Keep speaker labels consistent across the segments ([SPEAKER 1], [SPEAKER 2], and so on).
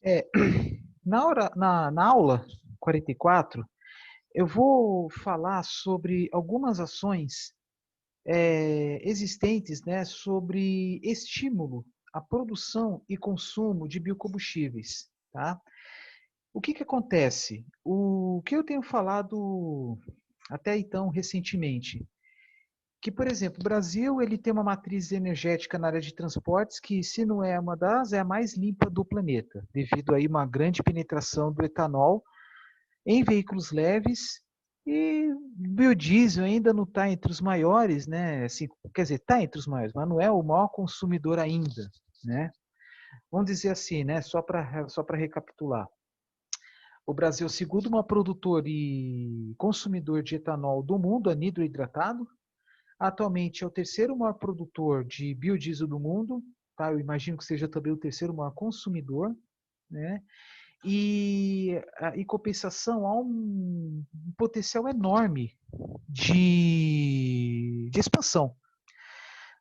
[SPEAKER 1] É, na aula 44, eu vou falar sobre algumas ações existentes, né, sobre estímulo à produção e consumo de biocombustíveis, tá? O que que acontece? O que eu tenho falado até então recentemente, que, por exemplo, o Brasil ele tem uma matriz energética na área de transportes que, se não é uma das, é a mais limpa do planeta, devido aí uma grande penetração do etanol em veículos leves e biodiesel ainda não está entre os maiores, né? Assim, quer dizer, está entre os maiores, mas não é o maior consumidor ainda, né? Vamos dizer assim, né? Só para recapitular. O Brasil é o segundo maior produtor e consumidor de etanol do mundo, anidro hidratado. Atualmente é o terceiro maior produtor de biodiesel do mundo, tá? Eu imagino que seja também o terceiro maior consumidor, né? E em compensação há um potencial enorme de expansão.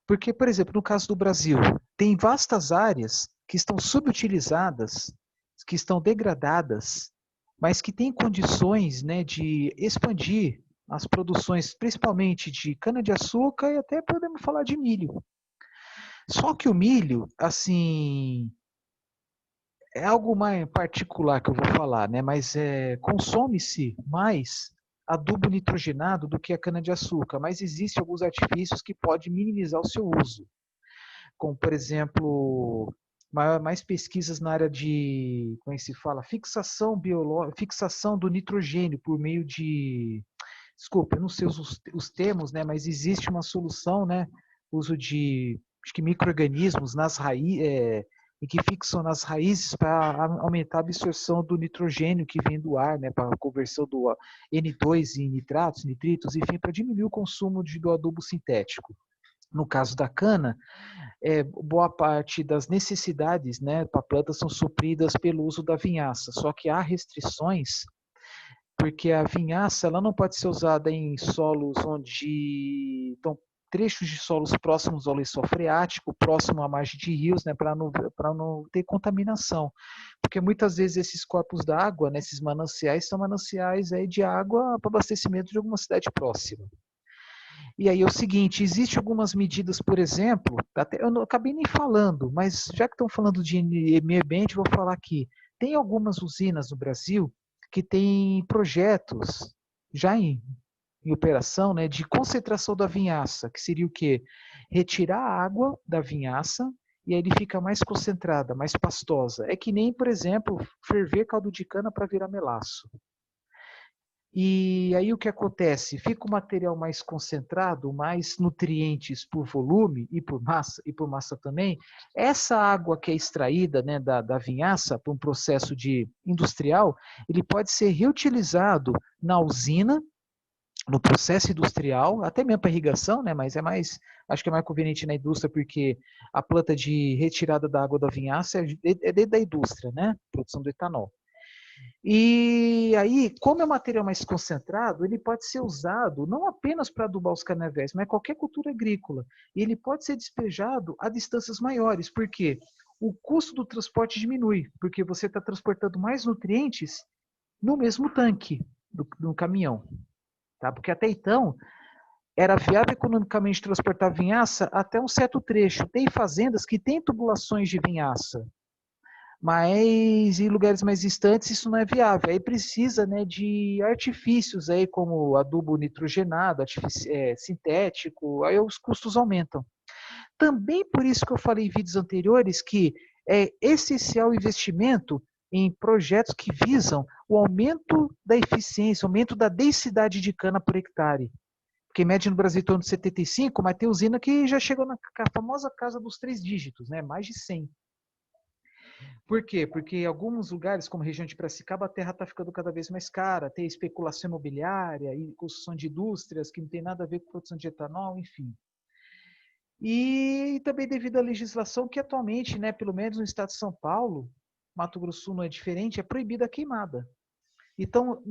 [SPEAKER 1] Porque, por exemplo, no caso do Brasil, tem vastas áreas que estão subutilizadas, que estão degradadas, mas que têm condições, né, de expandir as produções, principalmente de cana-de-açúcar e até podemos falar de milho. Só que o milho, assim, é algo mais particular que eu vou falar, né? Mas consome-se mais adubo nitrogenado do que a cana-de-açúcar, mas existem alguns artifícios que podem minimizar o seu uso, como, por exemplo, mais pesquisas na área de, como é que se fala, fixação biológica, fixação do nitrogênio por meio de, desculpa, eu não sei os termos, né? Mas existe uma solução, né? Uso de, acho que micro-organismos nas raízes, e que fixam nas raízes para aumentar a absorção do nitrogênio que vem do ar, né, para a conversão do N2 em nitratos, nitritos, enfim, para diminuir o consumo do adubo sintético. No caso da cana, boa parte das necessidades, né, para a planta são supridas pelo uso da vinhaça, só que há restrições porque a vinhaça ela não pode ser usada em solos onde estão trechos de solos próximos ao lençol freático, próximo à margem de rios, né, para não ter contaminação. Porque muitas vezes esses corpos d'água, né, esses mananciais, são mananciais aí de água para abastecimento de alguma cidade próxima. E aí é o seguinte, existe algumas medidas, por exemplo, até, eu não acabei nem falando, mas já que estão falando de meio ambiente, vou falar aqui. Tem algumas usinas no Brasil que têm projetos já em operação, né, de concentração da vinhaça, que seria o quê? Retirar a água da vinhaça e aí ele fica mais concentrada, mais pastosa. É que nem, por exemplo, ferver caldo de cana para virar melaço. E aí o que acontece? Fica o material mais concentrado, mais nutrientes por volume e por massa também. Essa água que é extraída, né, da vinhaça para um processo de industrial, ele pode ser reutilizado na usina, no processo industrial, até mesmo para irrigação, né, mas acho que é mais conveniente na indústria porque a planta de retirada da água da vinhaça é dentro da indústria, né, produção do etanol. E aí, como é um material mais concentrado, ele pode ser usado não apenas para adubar os canaviais, mas qualquer cultura agrícola. E ele pode ser despejado a distâncias maiores, porque o custo do transporte diminui, porque você está transportando mais nutrientes no mesmo tanque do caminhão. Tá? Porque até então, era viável economicamente transportar vinhaça até um certo trecho. Tem fazendas que têm tubulações de vinhaça, mas em lugares mais distantes isso não é viável. Aí precisa, né, de artifícios aí como adubo nitrogenado, sintético, aí os custos aumentam. Também por isso que eu falei em vídeos anteriores que é essencial o investimento em projetos que visam o aumento da eficiência, o aumento da densidade de cana por hectare. Porque média no Brasil em torno de 75, mas tem usina que já chegou na famosa casa dos 3 dígitos, né? Mais de 100. Por quê? Porque em alguns lugares, como a região de Piracicaba, a terra está ficando cada vez mais cara, tem especulação imobiliária e construção de indústrias que não tem nada a ver com produção de etanol, enfim. E também devido à legislação que atualmente, né, pelo menos no estado de São Paulo, Mato Grosso do Sul não é diferente, é proibida a queimada. Então,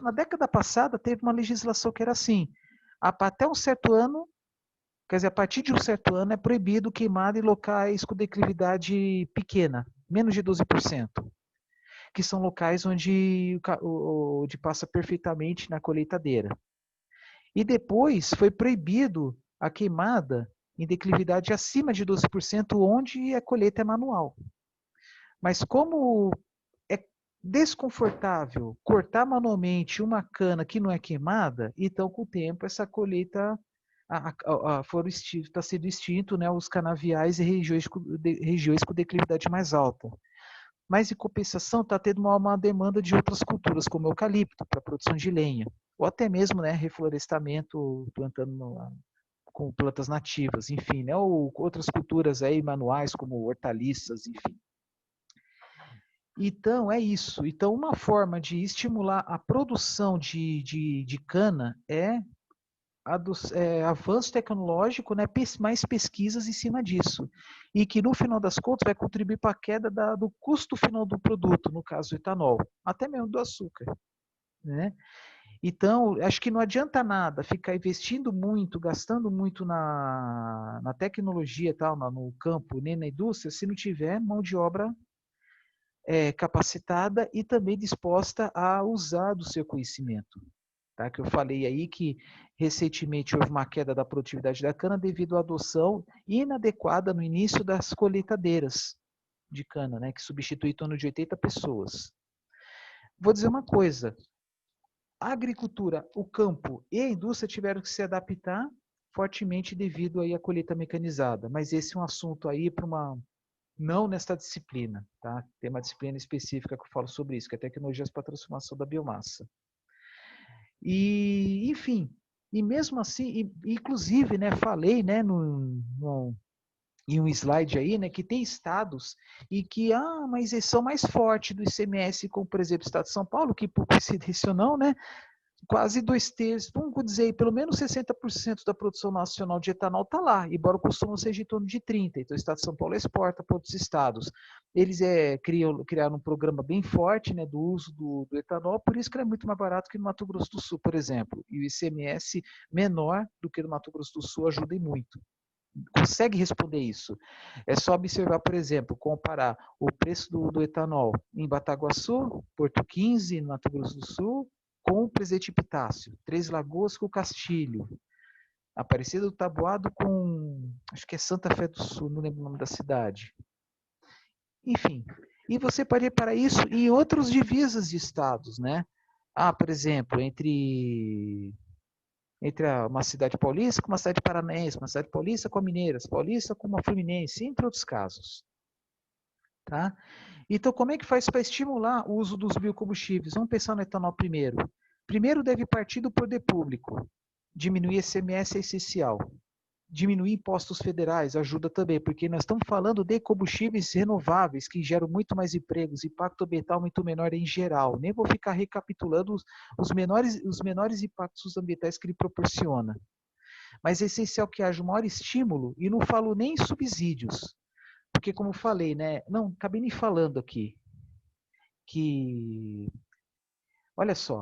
[SPEAKER 1] na década passada, teve uma legislação que era assim, até um certo ano, quer dizer, a partir de um certo ano é proibido queimada em locais com declividade pequena. menos de 12%, que são locais onde passa perfeitamente na colheitadeira. E depois foi proibido a queimada em declividade acima de 12%, onde a colheita é manual. Mas como é desconfortável cortar manualmente uma cana que não é queimada, então com o tempo essa colheita está sendo extinto, né, os canaviais e regiões com declividade mais alta. Mas, em compensação, está tendo uma demanda de outras culturas, como eucalipto, para a produção de lenha, ou até mesmo, né, reflorestamento, plantando com plantas nativas, enfim, né, ou outras culturas aí manuais, como hortaliças, enfim. Então, é isso. Então, uma forma de estimular a produção de cana é avanço tecnológico, né, mais pesquisas em cima disso. E que, no final das contas, vai contribuir para a queda do custo final do produto, no caso do etanol, até mesmo do açúcar. Né? Então, acho que não adianta nada ficar investindo muito, gastando muito na tecnologia, tal, no campo, nem na indústria, se não tiver mão de obra capacitada e também disposta a usar do seu conhecimento. Tá? Que eu falei aí que recentemente houve uma queda da produtividade da cana devido à adoção inadequada no início das colheitadeiras de cana, né, que substitui em torno de 80 pessoas. Vou dizer uma coisa, a agricultura, o campo e a indústria tiveram que se adaptar fortemente devido aí à colheita mecanizada, mas esse é um assunto aí para uma não nesta disciplina, tá? Tem uma disciplina específica que eu falo sobre isso, que é tecnologias para a transformação da biomassa. E, enfim, e mesmo assim, inclusive, né, falei, né, em um slide aí, né, que tem estados e que, mas eles são mais fortes do ICMS, como, por exemplo, o estado de São Paulo, que por coincidência ou não, né, quase 2/3, vamos dizer, pelo menos 60% da produção nacional de etanol está lá, embora o consumo seja em torno de 30%. Então, o estado de São Paulo exporta para outros estados. Eles criaram um programa bem forte, né, do uso do etanol, por isso que ele é muito mais barato que no Mato Grosso do Sul, por exemplo. E o ICMS menor do que no Mato Grosso do Sul ajuda muito. Consegue responder isso. É só observar, por exemplo, comparar o preço do etanol em Bataguaçu, Porto 15, no Mato Grosso do Sul, com o Presidente Epitácio, Três Lagoas com o Castilho, Aparecida do Taboado com, acho que é Santa Fé do Sul, não lembro o nome da cidade. Enfim, e você pode reparar isso em outras divisas de estados, né? Por exemplo, entre uma cidade paulista com uma cidade paranaense, uma cidade paulista com a Mineiras, paulista com uma Fluminense, entre outros casos. Tá? Então, como é que faz para estimular o uso dos biocombustíveis? Vamos pensar no etanol primeiro. Primeiro deve partir do poder público. Diminuir ICMS é essencial. Diminuir impostos federais ajuda também, porque nós estamos falando de combustíveis renováveis que geram muito mais empregos, impacto ambiental muito menor em geral. Nem vou ficar recapitulando os menores impactos ambientais que ele proporciona. Mas é essencial que haja um maior estímulo, e não falo nem em subsídios, porque como falei, né? Não, acabei nem falando aqui, que, olha só,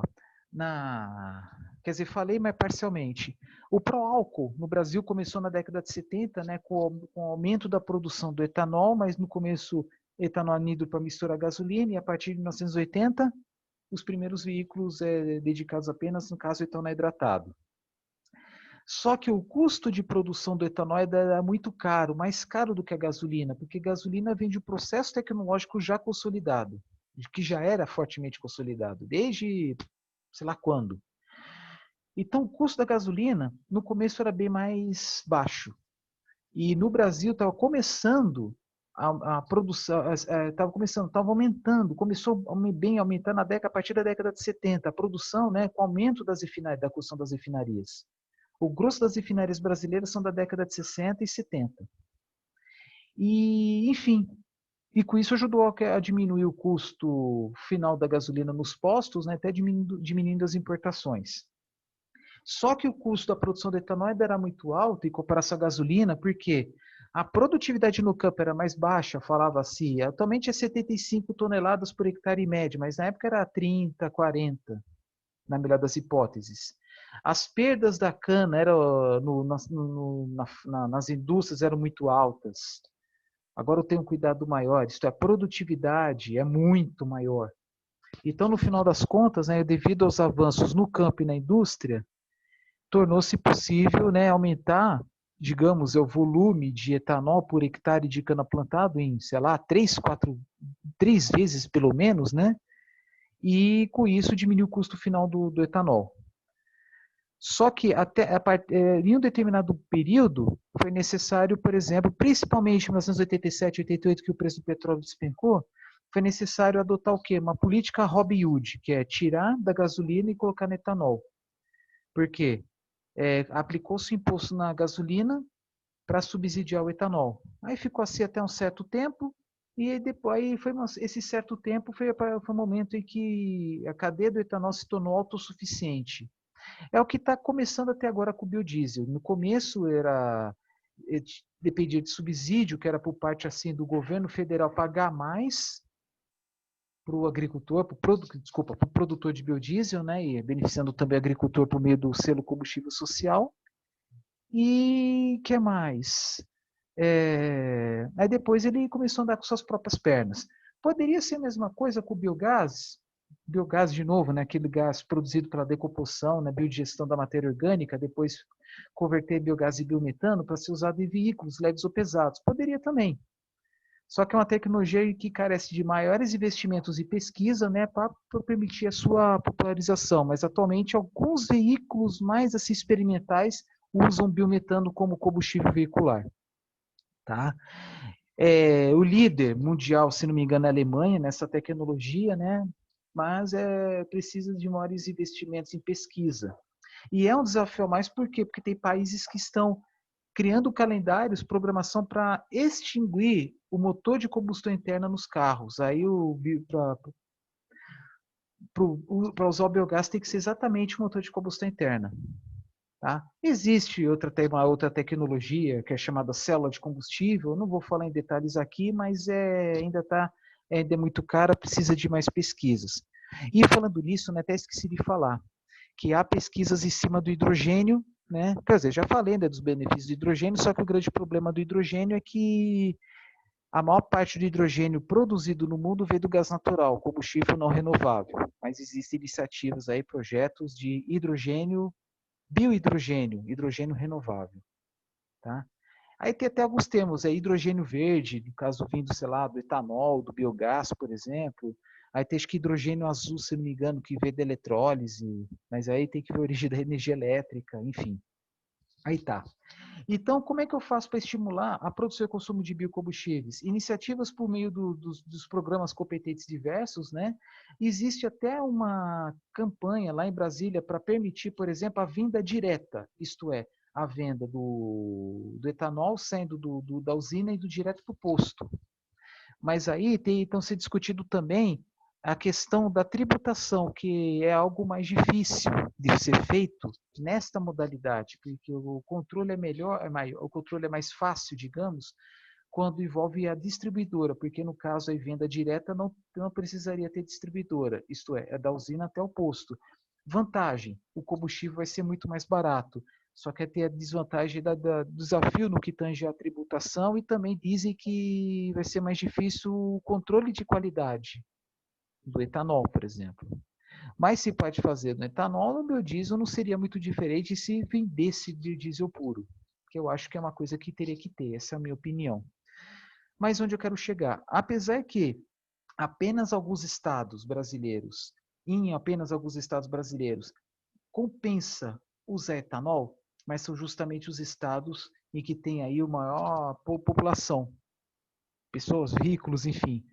[SPEAKER 1] quer dizer, falei, mas parcialmente. O pró-álcool no Brasil começou na década de 70, né, com o aumento da produção do etanol, mas no começo etanol anidro para misturar gasolina, e a partir de 1980, os primeiros veículos dedicados apenas, no caso, etanol hidratado. Só que o custo de produção do etanol é muito caro, mais caro do que a gasolina, porque a gasolina vem de um processo tecnológico já consolidado, que já era fortemente consolidado, desde sei lá quando. Então, o custo da gasolina, no começo, era bem mais baixo. E no Brasil estava começando a produção, estava aumentando, começou bem a aumentar a partir da década de 70, a produção, né, com o aumento da construção das refinarias. O grosso das refinarias brasileiras são da década de 60 e 70. E, enfim, e com isso ajudou a diminuir o custo final da gasolina nos postos, né, até diminuindo as importações. Só que o custo da produção de etanol era muito alto em comparação à gasolina, porque a produtividade no campo era mais baixa, falava assim, atualmente é 75 toneladas por hectare em média, mas na época era 30, 40, na melhor das hipóteses. As perdas da cana nas indústrias eram muito altas. Agora eu tenho um cuidado maior, isto é, a produtividade é muito maior. Então, no final das contas, né, devido aos avanços no campo e na indústria, tornou-se possível, né, aumentar, digamos, o volume de etanol por hectare de cana plantado em, sei lá, 3 vezes pelo menos, né? E com isso diminuiu o custo final do etanol. Só que em um determinado período foi necessário, por exemplo, principalmente em 1987, 88, que o preço do petróleo despencou, foi necessário adotar o quê? Uma política Robin Hood, que é tirar da gasolina e colocar no etanol. Por quê? Aplicou-se imposto na gasolina para subsidiar o etanol. Aí ficou assim até um certo tempo, e depois esse certo tempo foi o momento em que a cadeia do etanol se tornou autossuficiente. É o que está começando até agora com o biodiesel. No começo dependia de subsídio, que era por parte assim do governo federal pagar mais para o agricultor, para o produtor de biodiesel, né, e beneficiando também o agricultor por meio do selo combustível social. E que mais? Aí depois ele começou a andar com suas próprias pernas. Poderia ser a mesma coisa com o biogás? Biogás de novo, né? Aquele gás produzido pela decomposição, né? Biodigestão da matéria orgânica, depois converter biogás em biometano para ser usado em veículos leves ou pesados. Poderia também. Só que é uma tecnologia que carece de maiores investimentos em pesquisa, né, para permitir a sua popularização. Mas atualmente alguns veículos mais assim, experimentais usam biometano como combustível veicular. Tá? O líder mundial, se não me engano, é a Alemanha nessa tecnologia, né? Mas precisa de maiores investimentos em pesquisa. E é um desafio a mais, por quê? Porque tem países que estão criando calendários, programação para extinguir o motor de combustão interna nos carros. Aí para usar o biogás tem que ser exatamente o motor de combustão interna. Tá? Existe uma outra tecnologia que é chamada célula de combustível, eu não vou falar em detalhes aqui, mas ainda é muito cara, precisa de mais pesquisas. E falando nisso, né, até esqueci de falar, que há pesquisas em cima do hidrogênio, né? Quer dizer, já falei, né, dos benefícios do hidrogênio, só que o grande problema do hidrogênio é que a maior parte do hidrogênio produzido no mundo vem do gás natural, combustível não renovável. Mas existem iniciativas aí, projetos de hidrogênio, biohidrogênio, hidrogênio renovável, tá? Aí tem até alguns termos, hidrogênio verde, no caso vindo, sei lá, do etanol, do biogás, por exemplo. Aí tem acho que hidrogênio azul, se não me engano, que vem da eletrólise, mas aí tem que ver a origem da energia elétrica, enfim. Aí tá. Então, como é que eu faço para estimular a produção e consumo de biocombustíveis? Iniciativas por meio dos programas competentes diversos, né? Existe até uma campanha lá em Brasília para permitir, por exemplo, a venda direta, isto é, a venda do etanol saindo da usina e do direto para o posto. Mas aí então ser discutido também a questão da tributação, que é algo mais difícil de ser feito nesta modalidade, porque o controle é melhor, o controle é mais fácil, digamos, quando envolve a distribuidora, porque no caso a venda direta não precisaria ter distribuidora, isto é da usina até o posto. Vantagem, o combustível vai ser muito mais barato, só que tem a desvantagem do desafio no que tange a tributação e também dizem que vai ser mais difícil o controle de qualidade do etanol, por exemplo. Mas se pode fazer no etanol, o biodiesel não seria muito diferente se vendesse de diesel puro, que eu acho que é uma coisa que teria que ter, essa é a minha opinião. Mas onde eu quero chegar? Apesar que apenas alguns estados brasileiros, em apenas alguns estados brasileiros, compensa usar etanol, mas são justamente os estados em que tem aí a maior população, pessoas, veículos, enfim.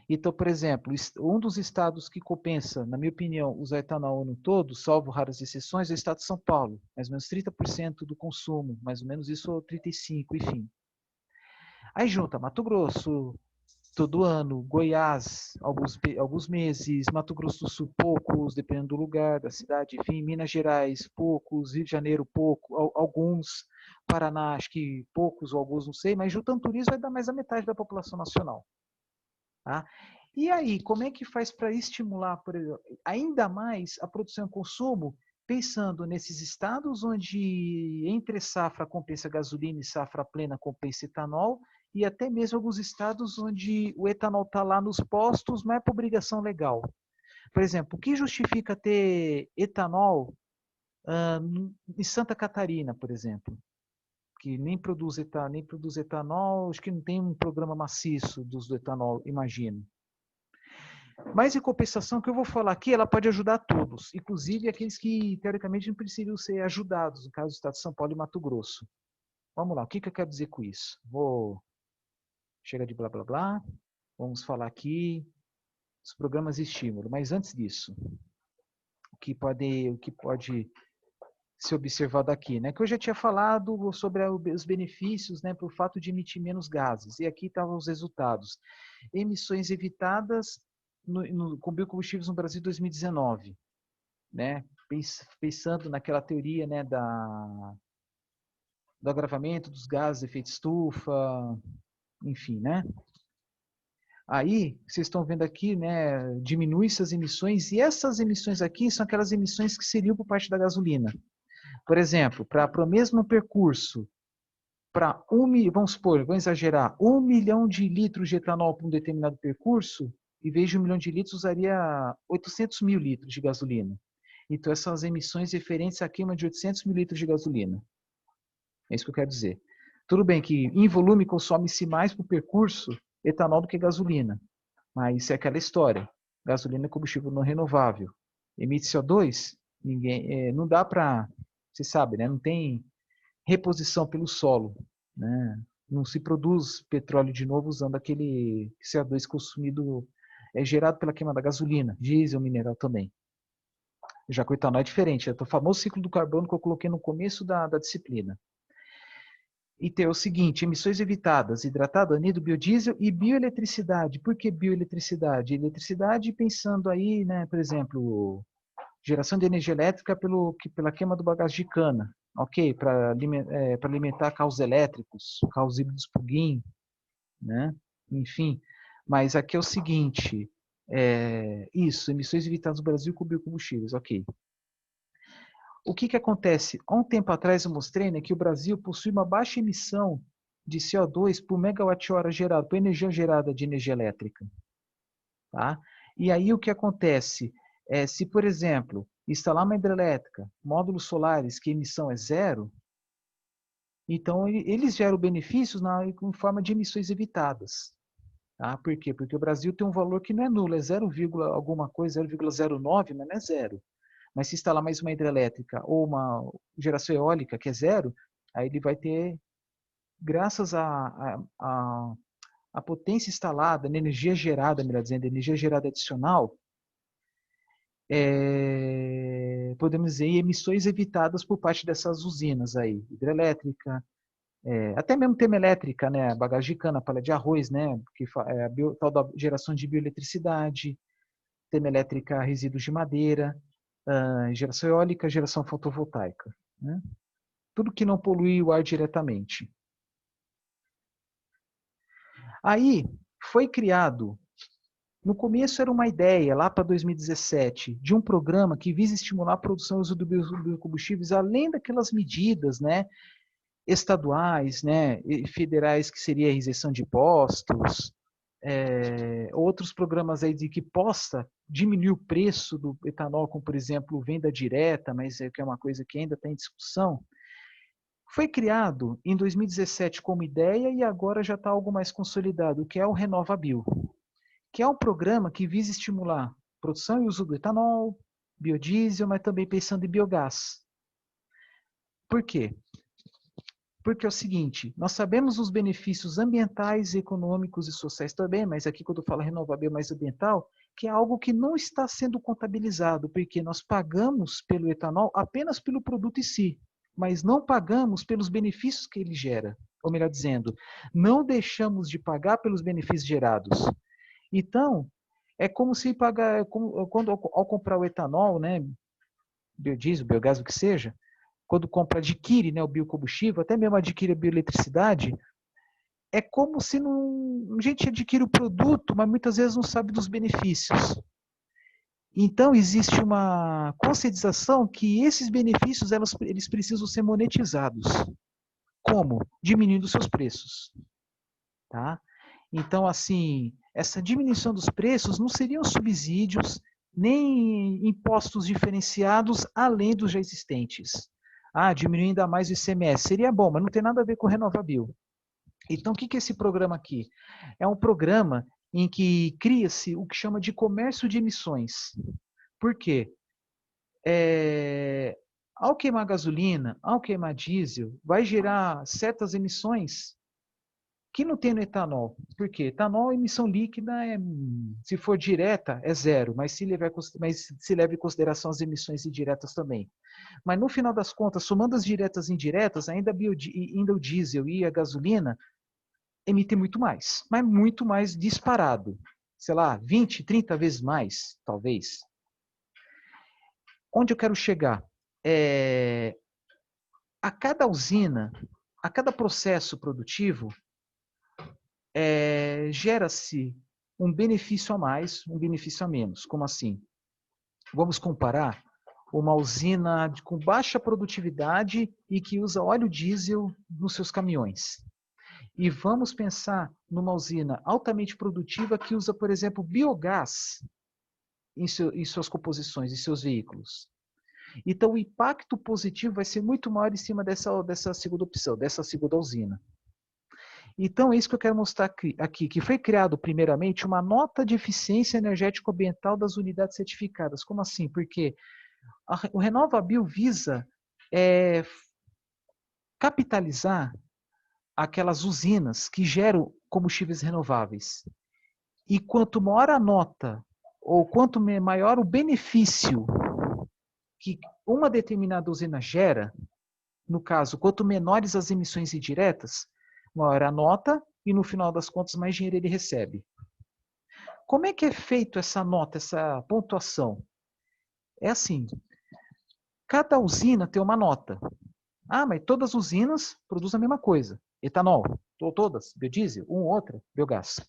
[SPEAKER 1] Então, por exemplo, um dos estados que compensa, na minha opinião, usar etanol no todo, salvo raras exceções, é o estado de São Paulo, mais ou menos 30% do consumo, mais ou menos isso, ou 35%, enfim. Aí junta Mato Grosso, todo ano, Goiás, alguns meses, Mato Grosso do Sul, poucos, dependendo do lugar, da cidade, enfim, Minas Gerais, poucos, Rio de Janeiro, alguns, Paraná, acho que poucos ou alguns, não sei, mas juntando tudo isso vai dar mais a metade da população nacional. Tá? E aí, como é que faz para estimular, por exemplo, ainda mais a produção e consumo, pensando nesses estados onde entre safra compensa gasolina e safra plena compensa etanol, e até mesmo alguns estados onde o etanol está lá nos postos, não é por obrigação legal. Por exemplo, o que justifica ter etanol em Santa Catarina, por exemplo, que nem produz etanol, acho que não tem um programa maciço do etanol, imagino. Mas, em compensação, o que eu vou falar aqui, ela pode ajudar todos, inclusive aqueles que, teoricamente, não precisam ser ajudados, no caso do estado de São Paulo e Mato Grosso. Vamos lá, o que eu quero dizer com isso? Chega de blá, blá, blá. Vamos falar aqui dos programas de estímulo. Mas antes disso, o que pode ser observado aqui, né? Que eu já tinha falado sobre os benefícios, né, por fato de emitir menos gases. E aqui estavam os resultados. Emissões evitadas com biocombustíveis no Brasil em 2019, né? Pensando naquela teoria, né, do agravamento dos gases de efeito estufa, enfim, né? Aí, vocês estão vendo aqui, né, diminui essas emissões, e essas emissões aqui são aquelas emissões que seriam por parte da gasolina. Por exemplo, para o mesmo percurso, vamos supor, vamos exagerar, 1 milhão de litros de etanol para um determinado percurso, em vez de 1 milhão de litros, usaria 800 mil litros de gasolina. Então, essas emissões referentes a queima de 800 mil litros de gasolina. É isso que eu quero dizer. Tudo bem que, em volume, consome-se mais por percurso etanol do que gasolina. Mas isso é aquela história. Gasolina é combustível não renovável. Emite CO2? Não dá para... Você sabe, né? Não tem reposição pelo solo, né? Não se produz petróleo de novo usando aquele CO2 consumido, gerado pela queima da gasolina, diesel, mineral também. Já que o etanol é diferente, é o famoso ciclo do carbono que eu coloquei no começo da disciplina. E tem o seguinte, emissões evitadas, hidratado, anido, biodiesel e bioeletricidade. Por que bioeletricidade? Eletricidade pensando aí, né, por exemplo, geração de energia elétrica pela queima do bagaço de cana, ok? Para alimentar carros elétricos, carros híbridos plug-in, né? Enfim, mas aqui é o seguinte, isso, emissões evitadas no Brasil com biocombustíveis, ok. O que acontece? Há um tempo atrás eu mostrei, né, que o Brasil possui uma baixa emissão de CO2 por megawatt-hora gerado, por energia gerada de energia elétrica. Tá? E aí o que acontece? Se, por exemplo, instalar uma hidrelétrica, módulos solares que a emissão é zero, então eles geram benefícios em forma de emissões evitadas. Tá? Por quê? Porque o Brasil tem um valor que não é nulo, é 0, alguma coisa, 0,09, mas não é zero. Mas se instalar mais uma hidrelétrica ou uma geração eólica, que é zero, aí ele vai ter, graças à potência instalada, na energia gerada, melhor dizendo, energia gerada adicional, podemos dizer, emissões evitadas por parte dessas usinas aí, hidrelétrica, até mesmo termoelétrica, né, bagagem de cana, palha de arroz, né, que tal da geração de bioeletricidade, termoelétrica, resíduos de madeira, geração eólica, geração fotovoltaica, né? Tudo que não polui o ar diretamente. Aí foi criado, no começo era uma ideia, lá para 2017, de um programa que visa estimular a produção e uso de biocombustíveis, além daquelas medidas, né, estaduais, né, e federais, que seria a isenção de impostos, outros programas aí de que possa diminuir o preço do etanol, como por exemplo venda direta, mas que é uma coisa que ainda está em discussão. Foi criado em 2017 como ideia e agora já está algo mais consolidado, que é o RenovaBio, que é um programa que visa estimular produção e uso do etanol, biodiesel, mas também pensando em biogás. Por quê? Porque é o seguinte, nós sabemos os benefícios ambientais, econômicos e sociais também, mas aqui quando eu falo renovável mais ambiental, que é algo que não está sendo contabilizado, porque nós pagamos pelo etanol apenas pelo produto em si, mas não pagamos pelos benefícios que ele gera. Ou melhor dizendo, não deixamos de pagar pelos benefícios gerados. Então, é como se pagar, ao comprar o etanol, né, biodiesel, biogás, o que seja, quando adquire, né, o biocombustível, até mesmo adquire a bioeletricidade, é como se a gente adquire o produto, mas muitas vezes não sabe dos benefícios. Então, existe uma conscientização que esses benefícios eles precisam ser monetizados. Como? Diminuindo seus preços. tá? Então, assim, essa diminuição dos preços não seriam subsídios nem impostos diferenciados além dos já existentes. Ah, diminuir ainda mais o ICMS. Seria bom, mas não tem nada a ver com RenovaBio. Então, o que é esse programa aqui? É um programa em que cria-se o que chama de comércio de emissões. Por quê? Ao queimar gasolina, ao queimar diesel, vai gerar certas emissões que não tem no etanol. Por quê? Etanol, emissão líquida, se for direta, é zero, mas se leva em consideração as emissões indiretas também. Mas no final das contas, somando as diretas e indiretas, ainda o diesel e a gasolina emitem muito mais, mas muito mais disparado. Sei lá, 20, 30 vezes mais, talvez. Onde eu quero chegar? A cada usina, a cada processo produtivo, gera-se um benefício a mais, um benefício a menos. Como assim? Vamos comparar uma usina com baixa produtividade e que usa óleo diesel nos seus caminhões. E vamos pensar numa usina altamente produtiva que usa, por exemplo, biogás em suas composições, em seus veículos. Então, o impacto positivo vai ser muito maior em cima dessa segunda opção, dessa segunda usina. Então, é isso que eu quero mostrar aqui, que foi criado, primeiramente, uma nota de eficiência energético-ambiental das unidades certificadas. Como assim? Porque o RenovaBio visa capitalizar aquelas usinas que geram combustíveis renováveis. E quanto maior a nota, ou quanto maior o benefício que uma determinada usina gera, no caso, quanto menores as emissões indiretas, maior a nota e, no final das contas, mais dinheiro ele recebe. Como é que é feito essa nota, essa pontuação? É assim, cada usina tem uma nota. Ah, mas todas as usinas produzem a mesma coisa. Etanol, todas, biodiesel, outra, biogás.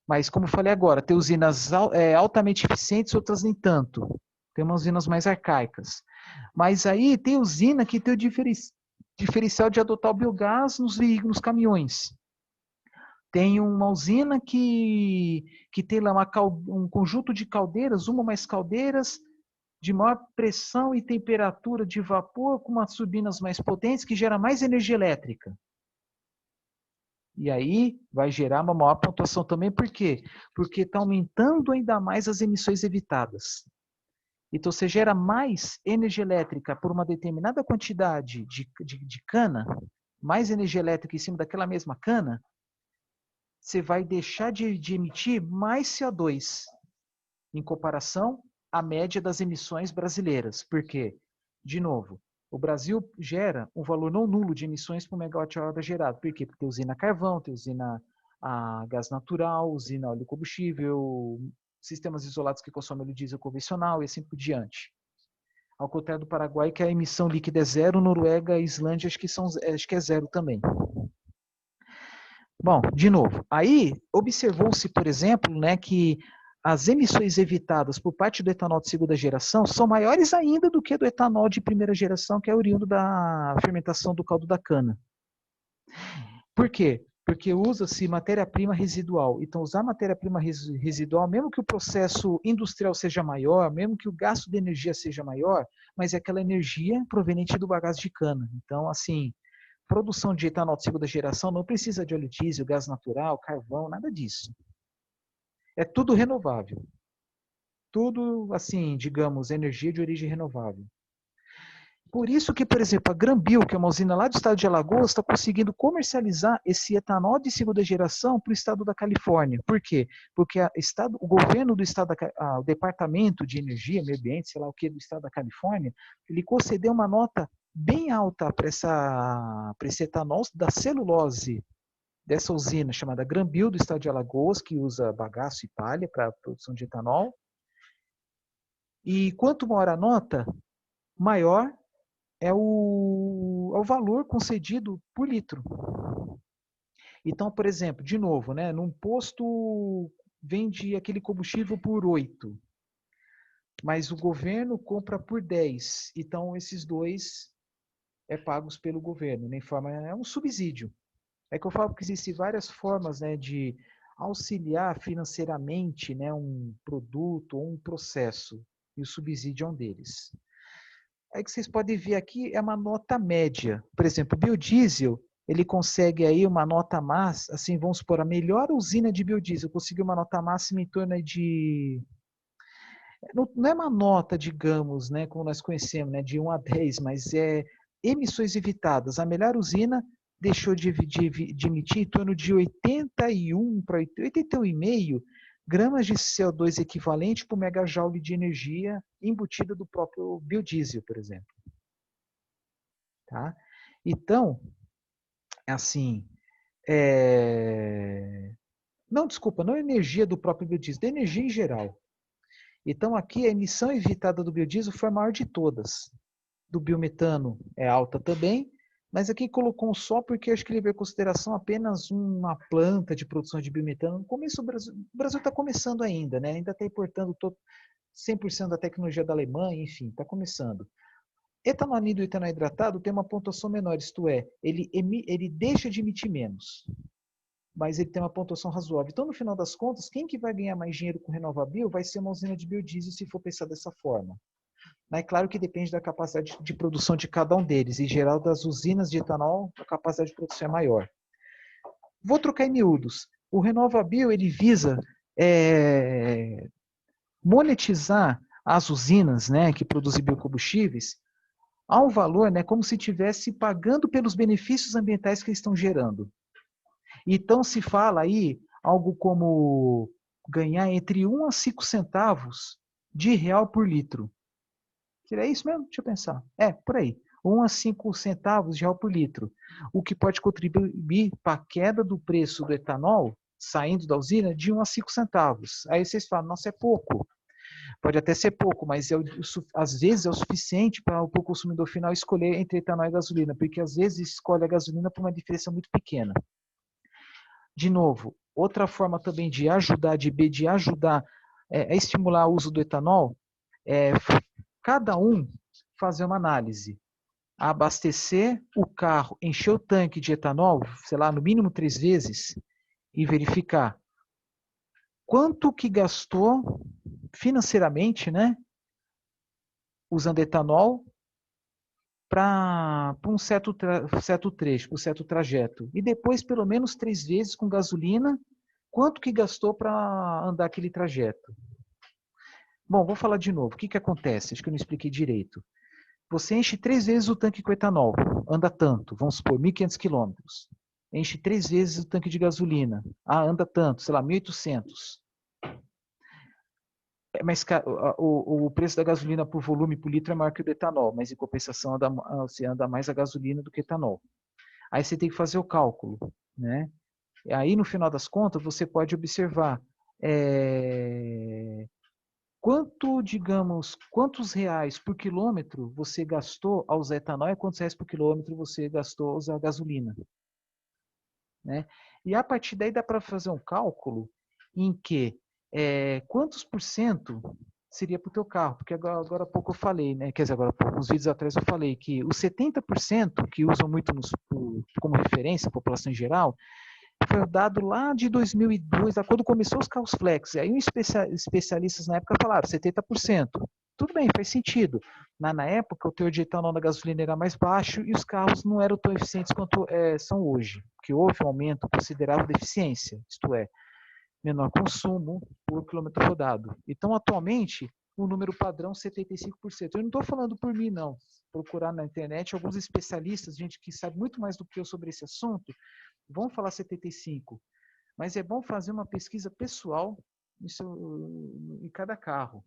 [SPEAKER 1] Mas, como eu falei agora, tem usinas altamente eficientes, outras nem tanto. Tem umas usinas mais arcaicas. Mas aí tem usina que tem o diferencial de adotar o biogás nos veículos, nos caminhões. Tem uma usina que tem lá um conjunto de caldeiras, uma ou mais caldeiras, de maior pressão e temperatura de vapor, com umas turbinas mais potentes, que gera mais energia elétrica. E aí vai gerar uma maior pontuação também, por quê? Porque está aumentando ainda mais as emissões evitadas. Então, você gera mais energia elétrica por uma determinada quantidade de cana, mais energia elétrica em cima daquela mesma cana, você vai deixar de emitir mais CO2 em comparação à média das emissões brasileiras. Por quê? De novo, o Brasil gera um valor não nulo de emissões por megawatt-hora gerado. Por quê? Porque tem usina a carvão, tem usina a gás natural, usina óleo combustível, sistemas isolados que consomem óleo diesel convencional e assim por diante. Ao contrário do Paraguai, que a emissão líquida é zero, Noruega e Islândia acho que é zero também. Bom, de novo, aí observou-se, por exemplo, né, que as emissões evitadas por parte do etanol de segunda geração são maiores ainda do que do etanol de primeira geração, que é oriundo da fermentação do caldo da cana. Por quê? Porque usa-se matéria-prima residual. Então, usar matéria-prima residual, mesmo que o processo industrial seja maior, mesmo que o gasto de energia seja maior, mas é aquela energia proveniente do bagaço de cana. Então, assim, produção de etanol de segunda geração não precisa de óleo diesel, gás natural, carvão, nada disso. É tudo renovável. Tudo, assim, digamos, energia de origem renovável. Por isso que, por exemplo, a Granbio, que é uma usina lá do estado de Alagoas, está conseguindo comercializar esse etanol de segunda geração para o estado da Califórnia. Por quê? Porque o governo do estado, o Departamento de Energia, Meio Ambiente, sei lá o que, do estado da Califórnia, ele concedeu uma nota bem alta para esse etanol da celulose dessa usina chamada Granbio do estado de Alagoas, que usa bagaço e palha para a produção de etanol. E quanto maior a nota, maior é o valor concedido por litro. Então, por exemplo, de novo, né, num posto vende aquele combustível por 8, mas o governo compra por 10. Então, esses dois pagos pelo governo, é um subsídio. É que eu falo que existem várias formas, né, de auxiliar financeiramente, né, um produto ou um processo, e o subsídio é um deles. Aí que vocês podem ver aqui é uma nota média. Por exemplo, o biodiesel, ele consegue aí uma nota máxima, assim, vamos supor, a melhor usina de biodiesel conseguiu uma nota máxima em torno de... Não é uma nota, digamos, né, como nós conhecemos, né, de 1 a 10, mas é emissões evitadas. A melhor usina deixou de emitir em torno de 81 para 81,5 gramas de CO2 equivalente por megajoule de energia embutida do próprio biodiesel, por exemplo. Tá? Então, assim, não, desculpa, não é energia do próprio biodiesel, é energia em geral. Então, aqui a emissão evitada do biodiesel foi a maior de todas. Do biometano é alta também, mas aqui colocou só porque acho que ele veio em consideração apenas uma planta de produção de biometano. No começo, o Brasil está começando ainda, né? Ainda está importando 100% da tecnologia da Alemanha, enfim, está começando. Etanol anido e etanol hidratado tem uma pontuação menor, isto é, ele deixa de emitir menos, mas ele tem uma pontuação razoável. Então, no final das contas, quem que vai ganhar mais dinheiro com RenovaBio vai ser uma usina de biodiesel, se for pensar dessa forma. É claro que depende da capacidade de produção de cada um deles. Em geral, das usinas de etanol, a capacidade de produção é maior. Vou trocar em miúdos. O RenovaBio, ele visa monetizar as usinas, né, que produzem biocombustíveis ao valor, né, como se estivesse pagando pelos benefícios ambientais que eles estão gerando. Então, se fala aí algo como ganhar entre 1 a 5 centavos de real por litro. Seria isso mesmo? Deixa eu pensar. Por aí. 1 a 5 centavos de real por litro. O que pode contribuir para a queda do preço do etanol, saindo da usina, de 1 a 5 centavos. Aí vocês falam, nossa, é pouco. Pode até ser pouco, mas às vezes é o suficiente para o consumidor final escolher entre etanol e gasolina, porque às vezes escolhe a gasolina por uma diferença muito pequena. De novo, outra forma também de ajudar a estimular o uso do etanol é cada um fazer uma análise. Abastecer o carro, encher o tanque de etanol, sei lá, no mínimo 3 vezes, e verificar quanto que gastou financeiramente, né, usando etanol para um certo trecho, para um certo trajeto. E depois, pelo menos 3 vezes com gasolina, quanto que gastou para andar aquele trajeto. Bom, vou falar de novo. O que acontece? Acho que eu não expliquei direito. Você enche 3 vezes o tanque com etanol, anda tanto, vamos supor, 1.500 quilômetros. Enche 3 vezes o tanque de gasolina, anda tanto, sei lá, 1.800. Mas o preço da gasolina por volume, por litro, é maior que o do etanol, mas em compensação você anda mais a gasolina do que etanol. Aí você tem que fazer o cálculo, né? E aí, no final das contas, você pode observar quantos reais por quilômetro você gastou ao usar etanol e quantos reais por quilômetro você gastou ao usar gasolina. Né? E a partir daí dá para fazer um cálculo em que quantos por cento seria para o teu carro, porque agora há pouco eu falei, né? Quer dizer, agora há pouco, uns vídeos atrás eu falei que os 70% que usam muito como referência, a população em geral, foi dado lá de 2002, quando começou os carros flex. Aí especialistas na época falaram 70%. Tudo bem, faz sentido. Na época, o teor de etanol na gasolina era mais baixo e os carros não eram tão eficientes quanto são hoje, porque houve um aumento considerável de eficiência, isto é, menor consumo por quilômetro rodado. Então, atualmente, o número padrão é 75%. Eu não estou falando por mim, não. Procurar na internet, alguns especialistas, gente que sabe muito mais do que eu sobre esse assunto, vão falar 75%. Mas é bom fazer uma pesquisa pessoal em cada carro.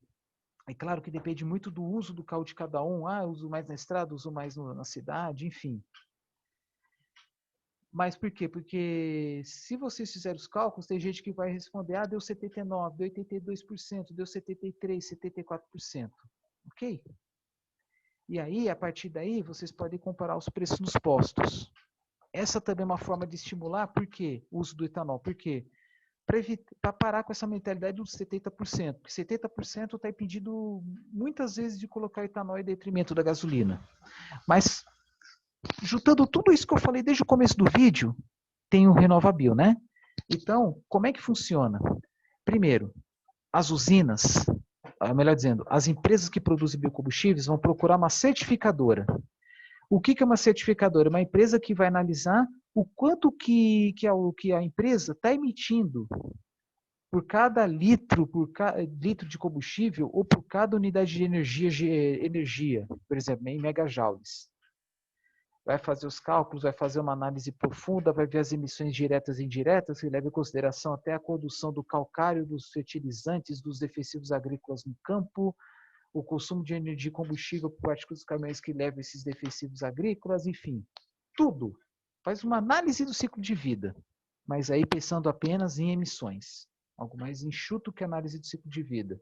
[SPEAKER 1] É claro que depende muito do uso do carro de cada um. Uso mais na estrada, uso mais na cidade, enfim. Mas por quê? Porque se vocês fizerem os cálculos, tem gente que vai responder, deu 79%, deu 82%, deu 73%, 74%. Ok? E aí, a partir daí, vocês podem comparar os preços nos postos. Essa também é uma forma de estimular, por quê? O uso do etanol. Por quê? Para parar com essa mentalidade dos 70%. Porque 70% está impedindo muitas vezes de colocar etanol em detrimento da gasolina. Mas, juntando tudo isso que eu falei desde o começo do vídeo, tem o RenovaBio, né? Então, como é que funciona? Primeiro, as usinas, melhor dizendo, as empresas que produzem biocombustíveis vão procurar uma certificadora. O que é uma certificadora? Uma empresa que vai analisar o quanto que a empresa está emitindo por cada litro, litro de combustível ou por cada unidade de energia, por exemplo, em megajoules. Vai fazer os cálculos, vai fazer uma análise profunda, vai ver as emissões diretas e indiretas, que leva em consideração até a condução do calcário, dos fertilizantes, dos defensivos agrícolas no campo, o consumo de energia e combustível por parte dos caminhões que levam esses defensivos agrícolas, enfim, tudo. Faz uma análise do ciclo de vida, mas aí pensando apenas em emissões. Algo mais enxuto que a análise do ciclo de vida.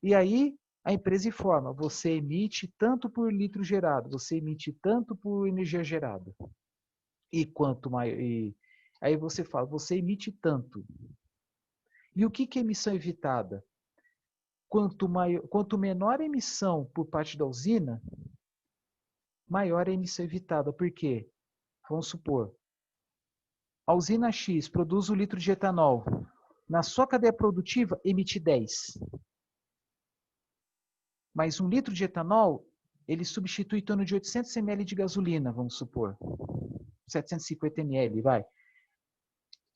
[SPEAKER 1] E aí a empresa informa, você emite tanto por litro gerado, você emite tanto por energia gerada. E quanto maior, aí você fala, você emite tanto. E o que é emissão evitada? Quanto menor a emissão por parte da usina, maior a emissão evitada. Por quê? Vamos supor, a usina X produz 1 litro de etanol. Na sua cadeia produtiva, emite 10. Mas 1 litro de etanol, ele substitui em torno de 800 ml de gasolina, vamos supor. 750 ml, vai.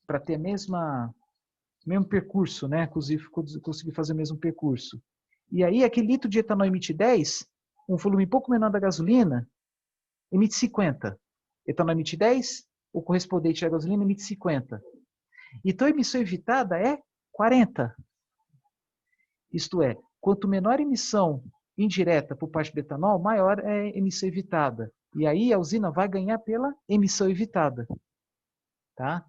[SPEAKER 1] Para ter mesmo percurso, né? Conseguir fazer o mesmo percurso. E aí, aquele litro de etanol emite 10, um volume um pouco menor da gasolina, emite 50. Etanol emite 10, o correspondente da gasolina emite 50. Então, a emissão evitada é 40. Isto é, quanto menor a emissão indireta por parte do etanol, maior é a emissão evitada. E aí a usina vai ganhar pela emissão evitada. Tá?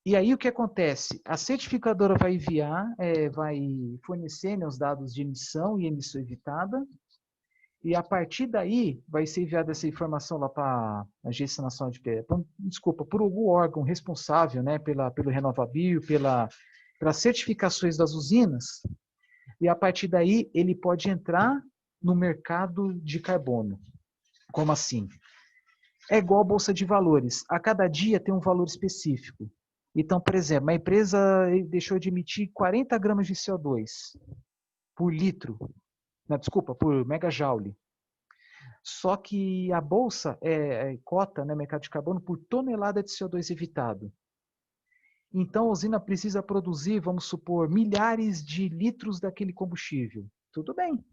[SPEAKER 1] E aí o que acontece? A certificadora vai enviar, vai fornecer, né, os dados de emissão e emissão evitada, e a partir daí vai ser enviada essa informação lá para a Agência Nacional de desculpa, por algum órgão responsável, né, pelo RenovaBio, pelas certificações das usinas, e a partir daí ele pode entrar no mercado de carbono. Como assim? É igual a Bolsa de Valores. A cada dia tem um valor específico. Então, por exemplo, uma empresa deixou de emitir 40 gramas de CO2 por litro, não, desculpa, por megajoule. Só que a bolsa cota, né, mercado de carbono, por tonelada de CO2 evitado. Então, a usina precisa produzir, vamos supor, milhares de litros daquele combustível. Tudo bem.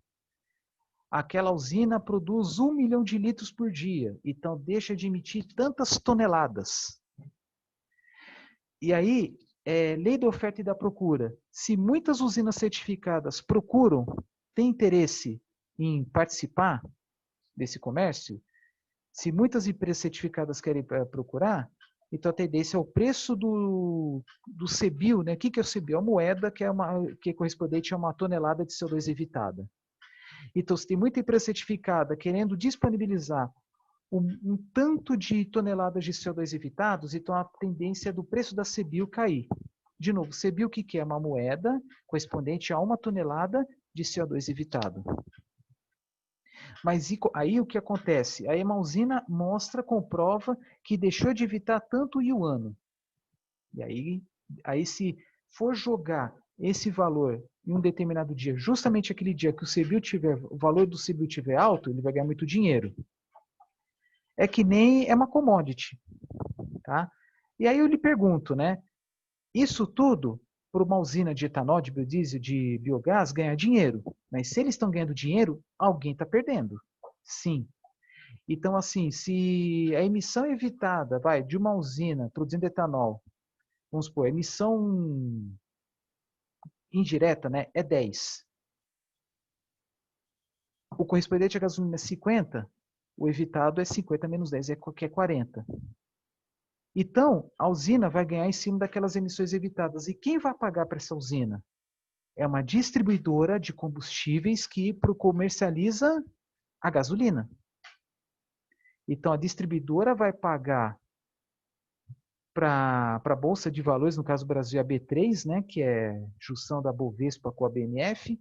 [SPEAKER 1] Aquela usina produz 1 milhão de litros por dia, então deixa de emitir tantas toneladas. E aí, lei da oferta e da procura. Se muitas usinas certificadas procuram, têm interesse em participar desse comércio, se muitas empresas certificadas querem procurar, então a tendência é o preço do CBIO, né? O que é o CBIO? É uma moeda que é correspondente a uma tonelada de CO2 evitada. Então, se tem muita empresa certificada querendo disponibilizar um tanto de toneladas de CO2 evitados, então a tendência é do preço da CBIO cair. De novo, CBIO o que é? Uma moeda correspondente a 1 tonelada de CO2 evitado. Mas aí o que acontece? Aí uma usina comprova que deixou de evitar tanto yuano. E aí se for jogar esse valor em um determinado dia, justamente aquele dia que o valor do CBIO tiver alto, ele vai ganhar muito dinheiro. É que nem uma commodity. Tá? E aí eu lhe pergunto, né? Isso tudo, por uma usina de etanol, de biodiesel, de biogás, ganhar dinheiro. Mas se eles estão ganhando dinheiro, alguém está perdendo. Sim. Então, assim, se a emissão evitada de uma usina produzindo etanol, vamos supor, a emissão indireta, né, é 10. O correspondente à gasolina é 50, o evitado é 50 menos 10, que é 40. Então, a usina vai ganhar em cima daquelas emissões evitadas. E quem vai pagar para essa usina? É uma distribuidora de combustíveis que comercializa a gasolina. Então, a distribuidora vai pagar para a Bolsa de Valores, no caso do Brasil, a B3, né, que é junção da Bovespa com a BMF,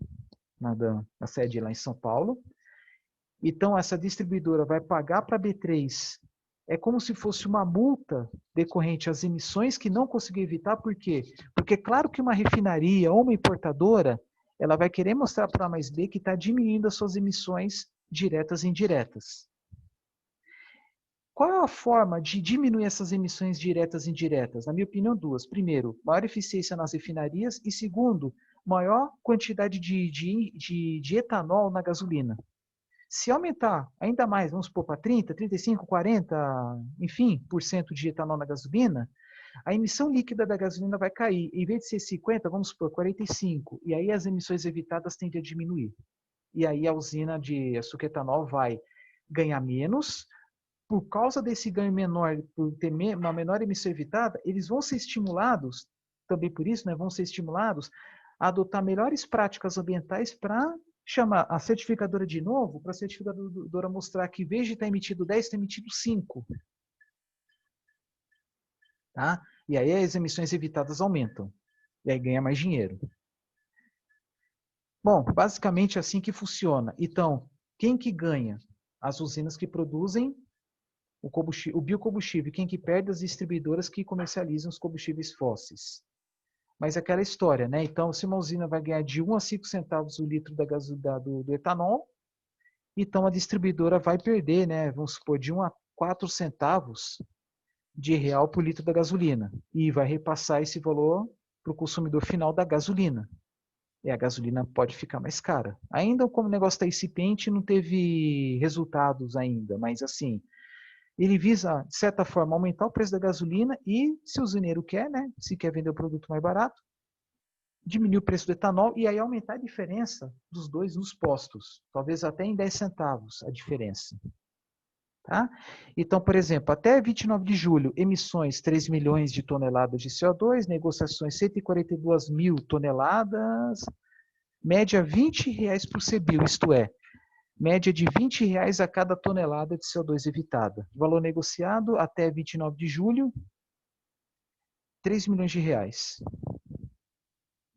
[SPEAKER 1] na sede lá em São Paulo. Então, essa distribuidora vai pagar para a B3 é como se fosse uma multa decorrente às emissões que não conseguiu evitar. Por quê? Porque é claro que uma refinaria ou uma importadora, ela vai querer mostrar para A mais B que está diminuindo as suas emissões diretas e indiretas. Qual é a forma de diminuir essas emissões diretas e indiretas? Na minha opinião, duas. Primeiro, maior eficiência nas refinarias e segundo, maior quantidade de etanol na gasolina. Se aumentar ainda mais, vamos supor, para 30, 35, 40, enfim, por cento de etanol na gasolina, a emissão líquida da gasolina vai cair. Em vez de ser 50, vamos supor, 45. E aí as emissões evitadas tendem a diminuir. E aí a usina de açúcar etanol vai ganhar menos. Por causa desse ganho menor, por ter uma menor emissão evitada, eles vão ser estimulados, também por isso, né, vão ser estimulados a adotar melhores práticas ambientais para chamar a certificadora de novo, para a certificadora mostrar que, em vez de estar emitido 10, está emitido 5. Tá? E aí as emissões evitadas aumentam. E aí ganha mais dinheiro. Bom, basicamente é assim que funciona. Então, quem que ganha? As usinas que produzem o biocombustível. Quem que perde? As distribuidoras que comercializam os combustíveis fósseis. Mas é aquela história, né? Então, se uma usina vai ganhar de 1 a 5 centavos o litro do etanol, então a distribuidora vai perder, né? Vamos supor, de 1 a 4 centavos de real por litro da gasolina. E vai repassar esse valor para o consumidor final da gasolina. E a gasolina pode ficar mais cara. Ainda como o negócio está incipiente, não teve resultados ainda, mas assim, ele visa, de certa forma, aumentar o preço da gasolina e, se o usineiro quer, né, se quer vender o produto mais barato, diminuir o preço do etanol e aí aumentar a diferença dos dois nos postos. Talvez até em 10 centavos a diferença. Tá? Então, por exemplo, até 29 de julho, emissões 3 milhões de toneladas de CO2, negociações 142 mil toneladas, média R$ 20 por CBIO, isto é, média de R$ 20 a cada tonelada de CO2 evitada. Valor negociado até 29 de julho, 3 milhões de reais.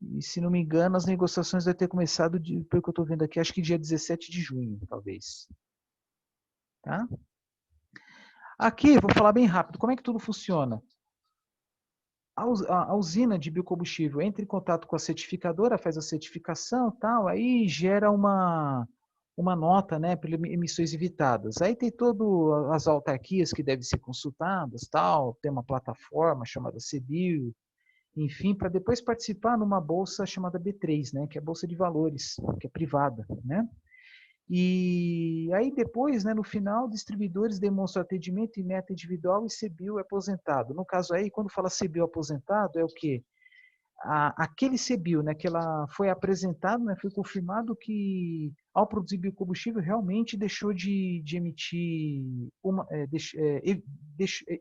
[SPEAKER 1] E se não me engano, as negociações devem ter começado, pelo que eu estou vendo aqui, acho que dia 17 de junho, talvez. Tá? Aqui, vou falar bem rápido, como é que tudo funciona? A usina de biocombustível entra em contato com a certificadora, faz a certificação, tal, aí gera uma nota, né, pelas emissões evitadas. Aí tem todas as autarquias que devem ser consultadas, tal, tem uma plataforma chamada CBIO, enfim, para depois participar numa bolsa chamada B3, né, que é a Bolsa de Valores, que é privada, né? E aí depois, né, no final, distribuidores demonstram atendimento em meta individual e CBIO é aposentado. No caso aí, quando fala CBIO aposentado, é o quê? Aquele CBIO, né, que ela foi apresentado, né, foi confirmado que ao produzir biocombustível realmente deixou de emitir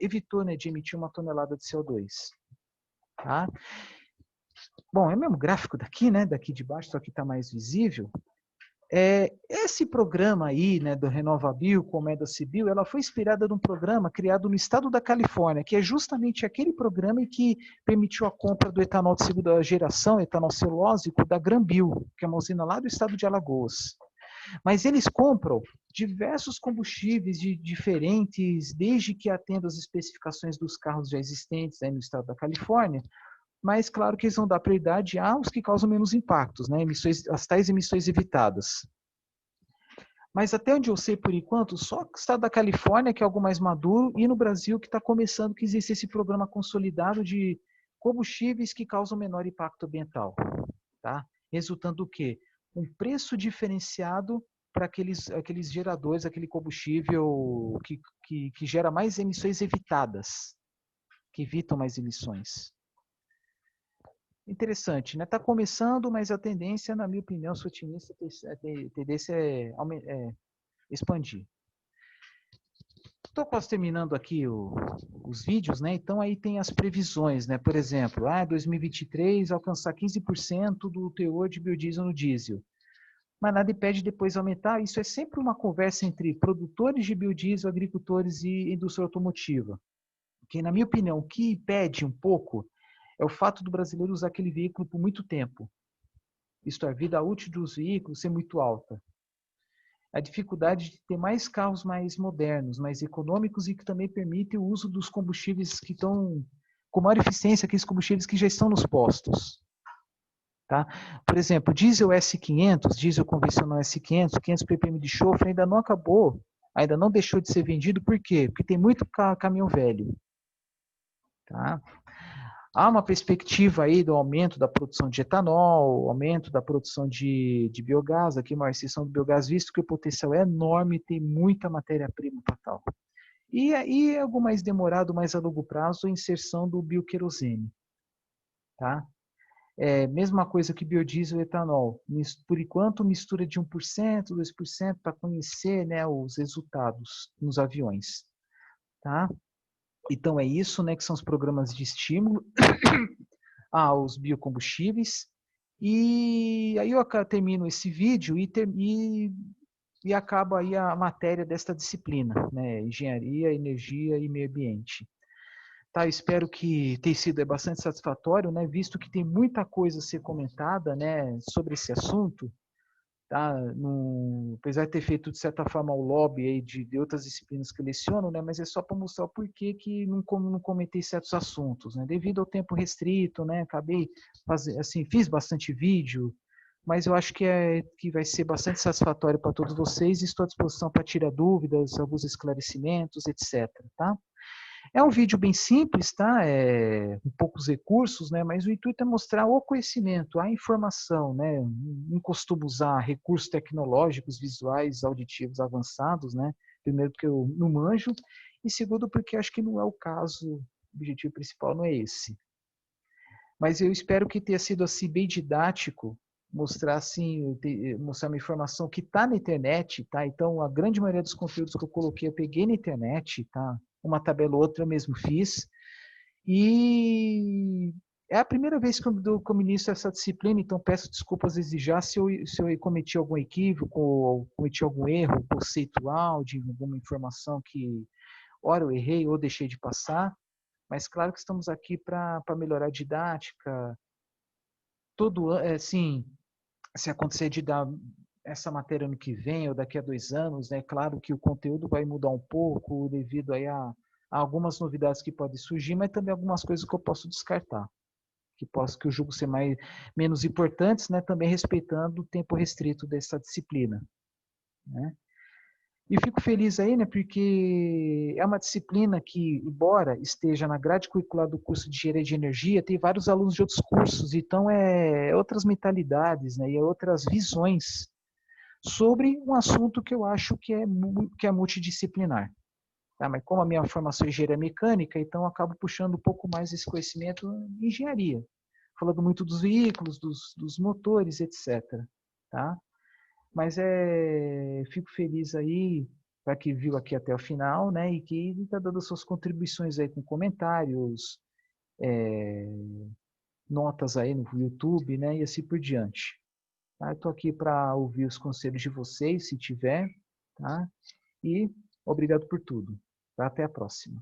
[SPEAKER 1] evitou, né, de emitir 1 tonelada de CO2. Tá? Bom, é o mesmo gráfico daqui, né, daqui de baixo, só que está mais visível. Esse programa aí, né, do RenovaBio, como é da CBIO, ela foi inspirada num programa criado no estado da Califórnia, que é justamente aquele programa que permitiu a compra do etanol de segunda geração, etanol celulósico, da Granbio, que é uma usina lá do estado de Alagoas. Mas eles compram diversos combustíveis diferentes, desde que atendam às especificações dos carros já existentes aí no estado da Califórnia, mas claro que eles vão dar prioridade aos que causam menos impactos, né? As tais emissões evitadas. Mas até onde eu sei, por enquanto, só o estado da Califórnia, que é algo mais maduro, e no Brasil, que está começando, que existe esse programa consolidado de combustíveis que causam menor impacto ambiental. Tá? Resultando o quê? Um preço diferenciado para aqueles geradores, aquele combustível que gera mais emissões evitadas, que evitam mais emissões. Interessante, né? Está começando, mas a tendência, na minha opinião, sou otimista, a tendência é expandir. Estou quase terminando aqui os vídeos, né? Então aí tem as previsões, né? Por exemplo, 2023 alcançar 15% do teor de biodiesel no diesel. Mas nada impede depois aumentar. Isso é sempre uma conversa entre produtores de biodiesel, agricultores e indústria automotiva. Que, na minha opinião, o que impede um pouco é o fato do brasileiro usar aquele veículo por muito tempo. Isto é, a vida útil dos veículos ser muito alta. a dificuldade de ter mais carros mais modernos, mais econômicos e que também permitem o uso dos combustíveis que estão com maior eficiência, aqueles combustíveis que já estão nos postos. Tá? Por exemplo, diesel S500, diesel convencional S500, 500 ppm de enxofre ainda não acabou, ainda não deixou de ser vendido, por quê? Porque tem muito caminhão velho. Tá? Há uma perspectiva aí do aumento da produção de etanol, aumento da produção de biogás, aqui uma exceção do biogás, visto que o potencial é enorme, tem muita matéria-prima para tal. E aí, algo mais demorado, mais a longo prazo, a inserção do bioquerosene. Tá? Mesma coisa que biodiesel e etanol. Por enquanto, mistura de 1%, 2% para conhecer, né, os resultados nos aviões. Tá? Então, é isso, né, que são os programas de estímulo aos biocombustíveis. E aí eu termino esse vídeo e acabo aí a matéria desta disciplina, né, Engenharia, Energia e Meio Ambiente. Tá, eu espero que tenha sido bastante satisfatório, né, visto que tem muita coisa a ser comentada, né, sobre esse assunto. Tá? Apesar de ter feito, de certa forma, o lobby aí de outras disciplinas que eu leciono, né? Mas é só para mostrar o porquê que não comentei certos assuntos, né? Devido ao tempo restrito, né? Acabei assim, fiz bastante vídeo, mas eu acho que vai ser bastante satisfatório para todos vocês e estou à disposição para tirar dúvidas, alguns esclarecimentos, etc. Tá? É um vídeo bem simples, tá? Com poucos recursos, né? Mas o intuito é mostrar o conhecimento, a informação, né? Não costumo usar recursos tecnológicos, visuais, auditivos avançados, né? Primeiro porque eu não manjo e segundo porque acho que não é o caso, o objetivo principal não é esse. Mas eu espero que tenha sido assim bem didático, mostrar assim, mostrar uma informação que está na internet, tá? Então a grande maioria dos conteúdos que eu coloquei eu peguei na internet, tá? Uma tabela ou outra eu mesmo fiz. E é a primeira vez que eu ministro essa disciplina, então peço desculpas desde já se eu cometi algum equívoco ou cometi algum erro conceitual de alguma informação que, ora, eu errei ou deixei de passar. Mas claro que estamos aqui para melhorar a didática. Assim, se acontecer de dar essa matéria ano que vem ou daqui a 2 anos, né? Claro que o conteúdo vai mudar um pouco devido aí a algumas novidades que podem surgir, mas também algumas coisas que eu posso descartar, que eu julgo ser menos importantes, né? Também respeitando o tempo restrito dessa disciplina, né? E fico feliz aí, né, porque é uma disciplina que, embora esteja na grade curricular do curso de Engenharia de Energia, tem vários alunos de outros cursos, então é outras mentalidades, né, e outras visões sobre um assunto que eu acho que é multidisciplinar. Tá? Mas como a minha formação é engenharia mecânica, então eu acabo puxando um pouco mais esse conhecimento em engenharia, falando muito dos veículos, dos motores, etc. Tá? Mas fico feliz aí para que viu aqui até o final, né? E que está dando suas contribuições aí com comentários, é, notas aí no YouTube, né? E assim por diante. Tá? Eu estou aqui para ouvir os conselhos de vocês, se tiver, tá? E obrigado por tudo. Tá? Até a próxima.